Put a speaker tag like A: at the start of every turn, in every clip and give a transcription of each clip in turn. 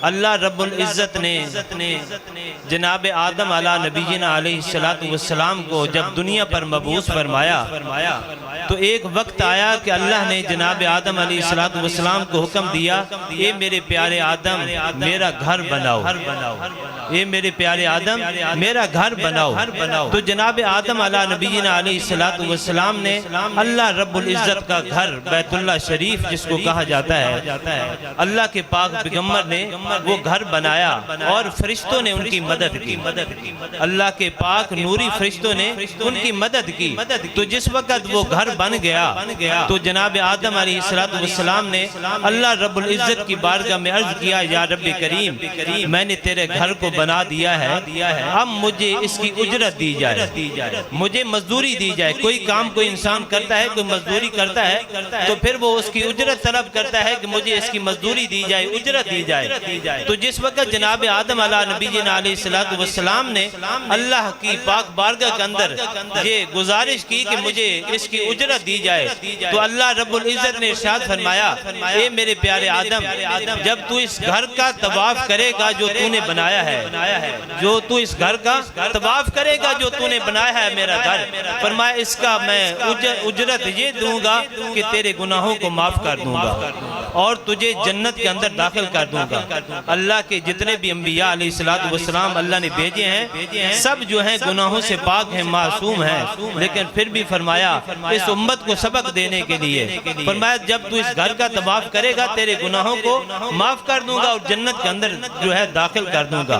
A: अल्लाह रब्बुल इज़्ज़त ने जनाब आदम अला नबीना अलैहिस्सलातु वस्सलाम को जब दुनिया पर मबूस फरमाया तो एक वक्त आया कि अल्लाह ने जनाब आदम अलैहिस्सलातु वस्सलाम को हुक्म दिया, ये मेरे प्यारे आदम मेरा घर बनाओ, ये मेरे प्यारे आदम मेरा घर बनाओ। तो जनाब आदम अला नबीना अलैहिस्सलातु वस्सलाम ने अल्लाह रब्बुल इज़्ज़त का घर बैतुल्लाह शरीफ जिसको कहा जाता है, अल्लाह के पाक पैगम्बर ने वो घर बनाया और फरिश्तों ने उनकी मदद की। अल्लाह के पाक नूरी फरिश्तों ने उनकी मदद की। तो जिस वक्त वो घर बन गया तो जनाब आदम अलैहिस्सलातु वस्सलाम ने अल्लाह रब्बुल इज़्ज़त की बारगाह में अर्ज किया, या रब्बी करीम मैंने तेरे घर को बना दिया है, अब मुझे इसकी उजरत दी जाए, मुझे मजदूरी दी जाए। कोई काम कोई इंसान करता है, कोई मजदूरी करता है तो फिर वो उसकी उजरत तलब करता है कि मुझे इसकी मजदूरी दी जाए, उजरत दी जाए। तो जिस वक्त जनाब आदम अला नबीना अलैहिस्सलातु वस्सलाम ने अल्लाह की पाक बारगाह के अंदर ये गुजारिश की कि मुझे इसकी उजरत दी जाए, तो अल्लाह रब्बुल इज़्ज़त ने इरशाद फरमाया, ए मेरे प्यारे आदम जब तू इस घर का तवाफ करेगा जो तूने बनाया है, जो तू इस घर का तवाफ करेगा जो तूने बनाया है मेरा घर, फरमाया इसका मैं उजरत ये दूंगा कि तेरे गुनाहों को माफ कर दूंगा और तुझे जन्नत के अंदर दाखिल कर दूंगा। अल्लाह के जितने भी अंबिया अलैहिस्सलातु वस्सलाम अल्लाह ने भेजे हैं सब जो हैं गुनाहों से पाक हैं, मासूम हैं, लेकिन फिर भी फरमाया इस उम्मत को सबक देने के लिए फरमाया जब तू इस घर का तवाफ करेगा तेरे गुनाहों को माफ कर दूंगा और जन्नत के अंदर जो है दाखिल कर दूंगा।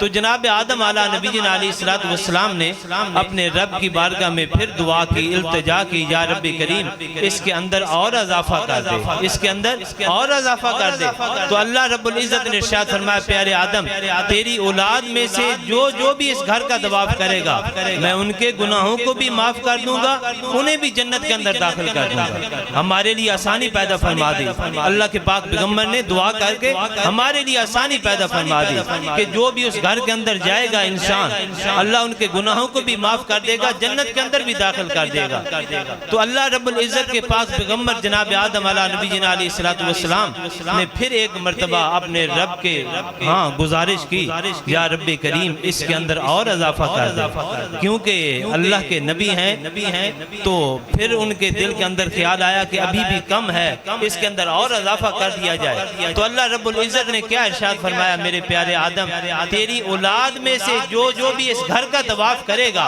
A: तो जनाब आदम अला नबीना अलैहिस्सलातु वस्सलाम ने अपने रब की बारगाह में फिर दुआ की, इल्तिजा की, या रब्बी करीम इसके अंदर और इजाफा कर दे, इसके अंदर और इजाफा कर दे। तो अल्लाह रब्बुल इज़्ज़त ने इरशाद फरमाया, प्यारे आदम तेरी औलाद में से जो भी इस घर का तवाफ करेगा मैं उनके गुनाहों को भी माफ कर दूंगा, उन्हें भी जन्नत के अंदर दाखिल कर दूंगा। हमारे लिए आसानी पैदा फरमा दी। अल्लाह के पाक पैगम्बर ने दुआ करके हमारे लिए आसानी पैदा फरमा दी कि जो भी उस घर के अंदर जाएगा इंसान, अल्लाह उनके गुनाहों को भी माफ कर देगा, जन्नत के अंदर भी दाखिल कर देगा। तो अल्लाह रब्बुल इज़्ज़त के पाक पैगम्बर जनाब आदम अला नबीना अलैहिस्सलातु वस्सलाम ने फिर एक मर्तबा अपने रब के गुजारिश की, या रब्बी करीम इसके अंदर और इजाफा कर दे, क्योंकि अल्लाह के नबी हैं। तो फिर उनके दिल के अंदर ख्याल आया कि अभी भी कम है, इसके अंदर और इजाफा कर दिया जाए। तो अल्लाह रब्बुल इज़्ज़त ने क्या इरशाद फरमाया, मेरे प्यारे आदम तेरी औलाद में से जो भी इस घर का तवाफ करेगा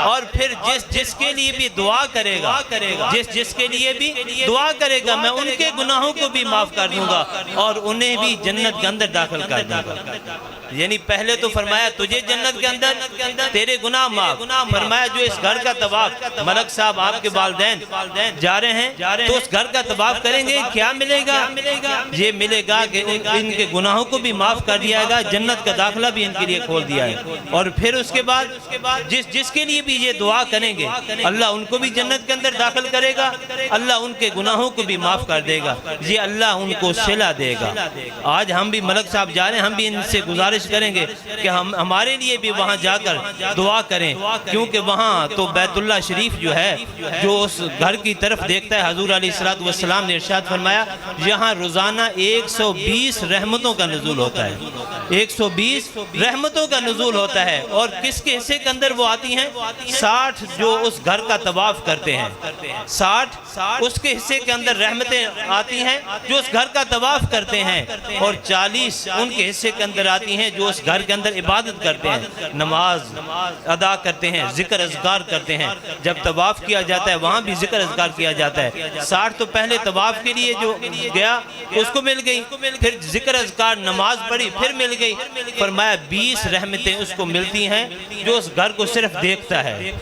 A: और फिर जिसके लिए भी दुआ करेगा, जिसके लिए भी दुआ करेगा मैं उनके गुनाहों को भी माफ कर दूंगा और उन्हें भी जन्नत के अंदर दाखिल कर दूंगा। यानी पहले तो फरमाया तुझे जन्नत के अंदर तेरे गुनाह माफ, फरमाया जो इस घर का तवाफ मलक साहब आपके वालिदैन जा रहे हैं तो उस घर का तवाफ करेंगे, क्या मिलेगा? ये मिलेगा कि इनके गुनाहों को भी माफ कर दिया जाएगा, जन्नत का दाखिला भी इनके लिए खोल दिया है। और फिर उसके बाद जिसके लिए भी ये दुआ करेंगे अल्लाह उनको भी जन्नत के अंदर दाखिल करेगा, अल्लाह उनके गुनाहों को भी माफ कर देगा, ये अल्लाह उनको सिला देगा। आज हम भी मलक साहब जा रहे हैं, हम भी इनसे गुजारिश करेंगे कि हम हमारे लिए भी वहां जाकर दुआ करें, क्योंकि वहां तो बैतुल्लाह शरीफ जो है जो उस घर की तरफ देखता है, हजूर अलैहिस्सलातु वस्सलाम ने इरशाद फरमाया यहाँ रोजाना 120 रहमतों का नुज़ूल होता है, 120 रहमतों का नुज़ूल होता है। और किसके हिस्से के अंदर वो आती हैं? 60 जो उस घर का तवाफ करते हैं, 60 उसके हिस्से के अंदर रहमतें आती हैं जो उस घर का तवाफ करते हैं, और 40 उनके हिस्से के अंदर आती हैं जो उस घर के अंदर इबादत करते हैं, नमाज अदा करते हैं, जिक्र अज़कार करते हैं। जब तवाफ किया जाता है वहाँ भी जिक्र अज़कार किया जाता है। 60 तो पहले तवाफ के लिए जो गया उसको मिल गई, फिर जिक्र अज़कार नमाज पढ़ी फिर मिल गई। फरमाया 20 रहमतें उसको मिलती हैं जो उस घर को सिर्फ देखता है,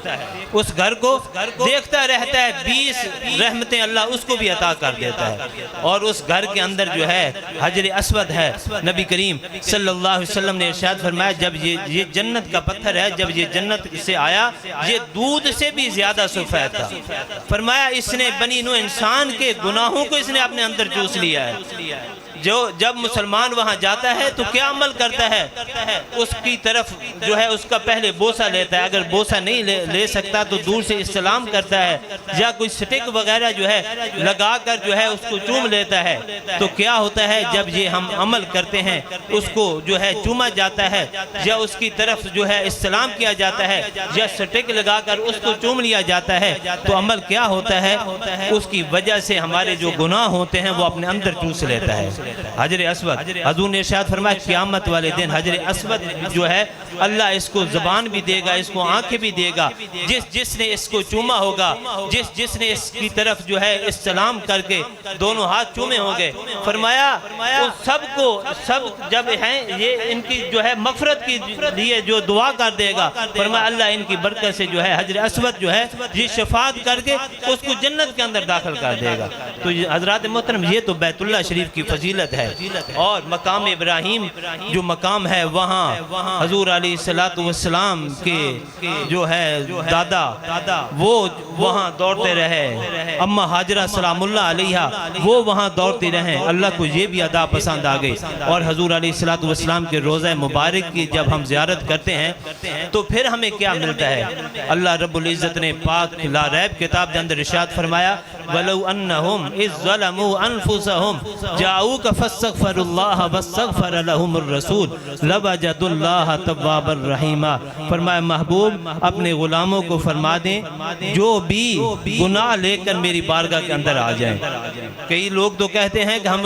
A: उस घर को देखता रहता है, 20 रहमतें अल्लाह उसको भी अता कर देता है। और उस घर के अंदर जो है हजर अस्वद है, नबी करीम सल्लल्लाहु अलैहि वसल्लम ने इरशाद फरमाया जब ये जन्नत का पत्थर है, जब ये जन्नत से आया ये दूध से भी ज्यादा सफेद था। फरमाया इसने बनी नूह इंसान के गुनाहों को इसने अपने अंदर चूस लिया है, जब मुसलमान वहाँ जाता है तो क्या अमल करता है, उसकी तरफ जो है उसका पहले बोसा लेता है, अगर बोसा नहीं ले सकता तो दूर से इस्लाम करता है, या कोई स्टिक वगैरह जो है लगा कर जो है उसको चूम लेता है। तो क्या होता है, जब ये हम अमल करते हैं उसको जो है चूमा जाता है या उसकी तरफ जो है इस्लाम किया जाता है या स्टिक लगाकर उसको चूम लिया जाता है, तो अमल क्या होता है, उसकी वजह से हमारे जो गुनाह होते हैं वो अपने अंदर चूस लेता है। हजर अस्वद, हुजूर ने इरशाद फरमाया क़यामत वाले दिन हजर अस्वद जो है अल्लाह इसको ज़बान भी देगा, इसको आंखें भी देगा। जिसने इसको चूमा होगा, जिसने इसकी तरफ जो है इस्लाम करके दोनों हाथ चूमे होंगे, फरमाया सबको सब जब हैं ये इनकी जो है मग़फ़िरत के लिए जो दुआ कर देगा, फरमाया अल्लाह इनकी बरकत से जो है हजर अस्वद जो है ये शफाअत करके उसको जन्नत के अंदर दाखिल कर देगा। तो हज़रात मोहतरम, ये तो बैतुल्लाह शरीफ की फजीलत है। और मकाम इब्राहीम जो मकाम है वहाँ हजूर अलैहिस्सलातु वस्सलाम के जो है दादा वो वहाँ दौड़ते रहे, अम्मा हाजरा सलामुल्लाह अलैहा वो वहाँ दौड़ती रहे। अल्लाह को ये भी अदा पसंद आ गई। और हजूर अलैहिस्सलातु वस्सलाम के रोज़ा मुबारक की जब हम ज़ियारत करते हैं तो फिर हमें क्या मिलता है। अल्लाह रब्बुल इज़्ज़त ने पाक ला रैब किताब के अंदर इरशाद फरमाया, वलौ अन्नहुम इज़ ज़लमू अनफुसहुम जाऊक फस्तगफरुल्लाह वस्तगफर लहुमुर रसूल लवजदुल्लाह तव्वाबर रहीमा। फरमाया महबूब अपने गुलामों को फरमा दें जो भी गुनाह लेकर मेरी बारगाह के अंदर आ जाएं। कई लोग तो कहते हैं कि हम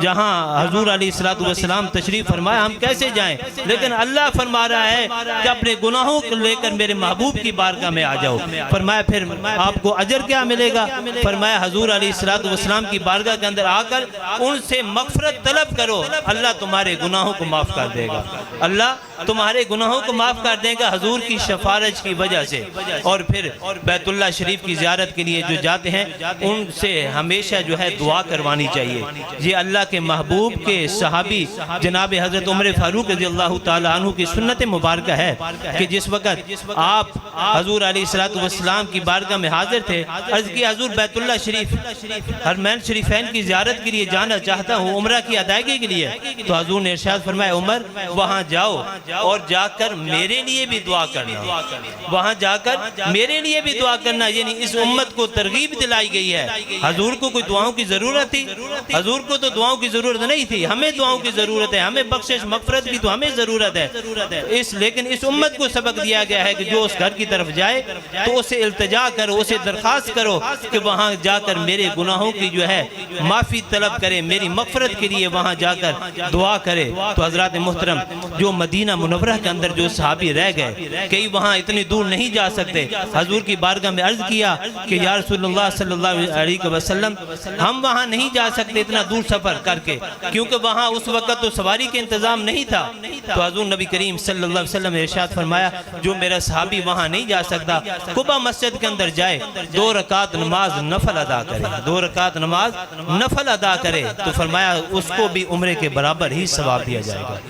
A: जहाँ हजूर अलैहिस्सलातु वस्सलाम तशरीफ़ फरमाया हम कैसे जाएं, लेकिन अल्लाह फरमा रहा है कि अपने गुनाहों को लेकर मेरे महबूब की बारगाह में आ जाओ। फरमाया फिर आपको अजर क्या मिलेगा। फरमाया हजूर अलैहिस्सलातु वस्सलाम की बारगाह के अंदर आकर उनसे मग़फ़िरत तलब करो, अल्लाह तुम्हारे गुनाहों को माफ़ कर देगा, अल्लाह तुम्हारे गुनाहों को माफ़ कर देगा हजूर की शफारत की वजह से। और फिर बैतुल्लाह शरीफ की ज़ियारत के लिए जो जाते हैं उनसे हमेशा जो है दुआ करवानी चाहिए। ये अल्लाह के महबूब के सहाबी जनाब हज़रत उमर फ़ारूक रज़ियल्लाहु ताला अन्हु की सुन्नत मुबारक है कि जिस वक़्त आप हजूर अलैहिस्सलातु वस्सलाम की बारगाह में हाजिर थे, अर्ज़ की हजूर बैतुल्लाह शरीफ हरमैन शरीफैन की ज़ियारत के लिए जाना चाहता हूँ उम्रा की अदायगी के लिए। तो हजूर ने इरशाद फरमाया उमर वहाँ जाओ और जाकर मेरे लिए भी दुआ करना, वहाँ जाकर मेरे लिए भी दुआ करना। यानी इस उम्मत को तरगीब दिलाई गई है। हजूर को कोई दुआओं की ज़रूरत थी? हजूर को तो दुआओं की ज़रूरत नहीं थी, हमें दुआओं की ज़रूरत है, हमें बख्शिश मग़फ़िरत की तो हमें ज़रूरत है। लेकिन इस उम्मत को सबक दिया गया है कि जो उस घर की तरफ जाए तो उसे इल्तिजा करो, उसे दरख्वास्त करो कि वहाँ जाकर मेरे गुनाहों की जो है माफ़ी तलब करे, मेरी मग़फ़िरत के लिए वहाँ जाकर दुआ करे। तो हज़रात मोहतरम, जो मदीना मुनव्वरा के अंदर जो सहाबी रह गए, कई वहाँ इतनी दूर नहीं जा सकते, हजूर की बारगाह में अर्ज़ किया कि या रसूलुल्लाह सल्लल्लाहु अलैहि वसल्लम हम वहाँ नहीं जा सकते इतना दूर सफ़र करके, क्योंकि वहाँ उस वक़्त तो सवारी के इंतज़ाम नहीं था। तो हजूर नबी करीम सल्लल्लाहु अलैहि वसल्लम ने इरशाद फरमाया जो मेरा सहाबी वहाँ नहीं जा सकता, कुबा मस्जिद के अंदर जाए, 2 रकात नमाज नफल अदा करे, 2 रकात नमाज नफल अदा करे, तो फरमाया उसको भी उम्रे के बराबर ही सवाब दिया जाएगा।